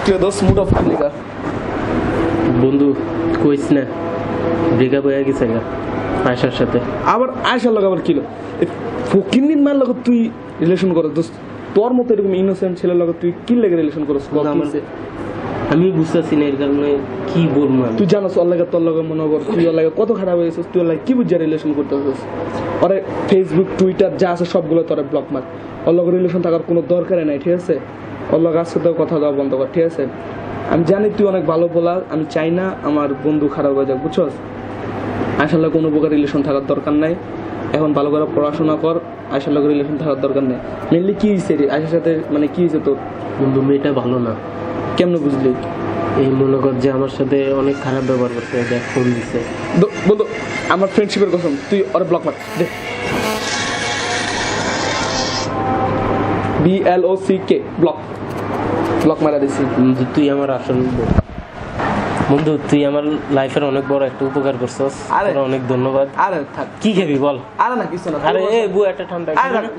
তুই দোস্ত mood of করলি কা বন্ধু কইস না ব্রেকআপ হয়ে গেছে গা আয়শার সাথে। আবার আয়শার লগে আবার কিলো ফকিন্নির মার লগে তুই রিলেশন করস দোস্ত? তোর মতো এরকম ইনোসেন্ট ছেলের লগে তুই কি লেগে রিলেশন করস? আমি বুঝতেছি না এর কারণে কি বলবো। তুই জানোস ওর লাগে তোর লগে মনে কর তুই ওর লাগে কত খারাপ হয়েছিস, তুই ওর লাগে কি বুঝা রিলেশন করতেছিস? ওরে ফেসবুক টুইটার যা আছে সবগুলো তোরে ব্লক মার। ওর লগে রিলেশন থাকার কোনো দরকারই নাই, ঠিক আছে? ওর লগে আজকে তো কথা দেওয়া বন্ধ কর, ঠিক আছে? আমি জানি তুই অনেক ভালো বলা, আমি চাই না আমার বন্ধু খারাপ হয়ে যাক, বুঝছস? আসলে কোনো প্রকার রিলেশন থাকার দরকার নাই। এখন ভালো করে পড়াশোনা কর, আয়শার লগে রিলেশন থাকার দরকার নেই। মেনলি কি হয়েছে রে আয়শার সাথে, মানে কি হয়েছে তোর? বন্ধু মেয়েটা ভালো না। কেমনে বুঝলি? এই মনে কর যে আমার সাথে অনেক খারাপ ব্যবহার করছে, দেখ ফোন দিছে। বন্ধু আমার ফ্রেন্ডশিপের কসম তুই ওরে ব্লক মার দে। BLOCK ব্লক ব্লক মারা দিছি। বন্ধু তুই আমার আসল বন্ধু, তুই আমার লাইফের অনেক বড় একটা উপকার করছস, তোর অনেক ধন্যবাদ। আরে থাক, কি খাবি বল? আরে না কিছু না। আরে এ বউ একটা ঠান্ডা।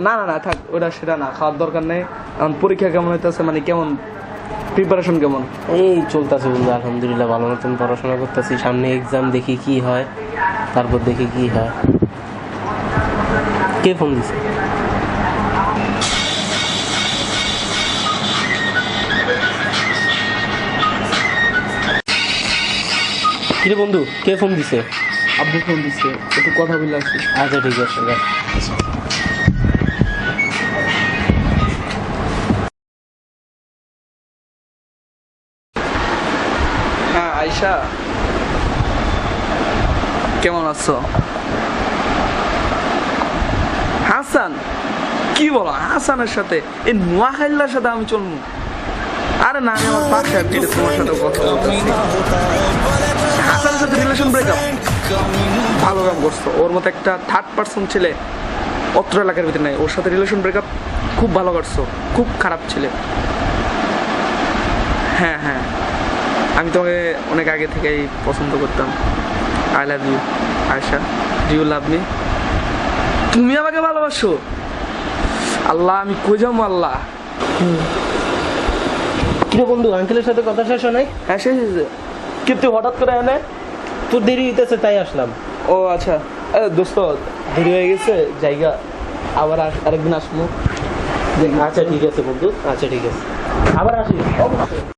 না না না থাক, ওটা সেটা না, খাওয়ার দরকার নেই। এখন পরীক্ষা কেমন হইতেছে, মানে কেমন প্রিপারেশন কেমন? এই চলতেছে বন্ধু, আলহামদুলিল্লাহ ভালো মতন পড়াশোনা করতেছি। সামনে এক্সাম, দেখি কি হয়, তারপর দেখি কি হয়। কে ফোন দিছে? কিরে বন্ধু, কে ফোন দিছে? আব্বু ফোন দিচ্ছে, একটু কথা বলে আসি। আচ্ছা ঠিক আছে। হ্যাঁ আয়শা, কেমন আছো? হাসান? কি বলো হাসানের সাথে? এই নোয়াখাইল্লার সাথে আমি চলবো? আরে না, আমি আমার বাসায় ফিরে তোমার সাথে কথা বলতেছি। হাসানের সাথে রিলেশন ব্রেকআপ? ভালো কাম করছো। ওর মতো একটা থার্ড পার্সন ছেলে অত্র এলাকার ভিতরে নাই। ওর সাথে রিলেশন ব্রেকআপ খুব ভালো করছো, খুব খারাপ ছেলে। হ্যাঁ হ্যাঁ, আমি তোমাকে অনেক আগে থেকেই পছন্দ করতাম। I love you Ayesha, do you love me? তুমি আমাকে ভালোবাসো? আল্লাহ, আমি কই যাবো আল্লাহ। কিরে বন্ধু, আঙ্কেলের সাথে কথা শেষ হয় নাই? হ্যাঁ শেষ হয়েছে। কিন্তু হঠাৎ করে এনে? তোর দেরি হইতেছে তাই আসলাম। ও আচ্ছা, দোস্ত দেরি হয়ে গেছে, জায়গা আবার আরেকদিন আসবো। আচ্ছা ঠিক আছে বন্ধু, আচ্ছা ঠিক আছে, আবার আসিস অবশ্যই।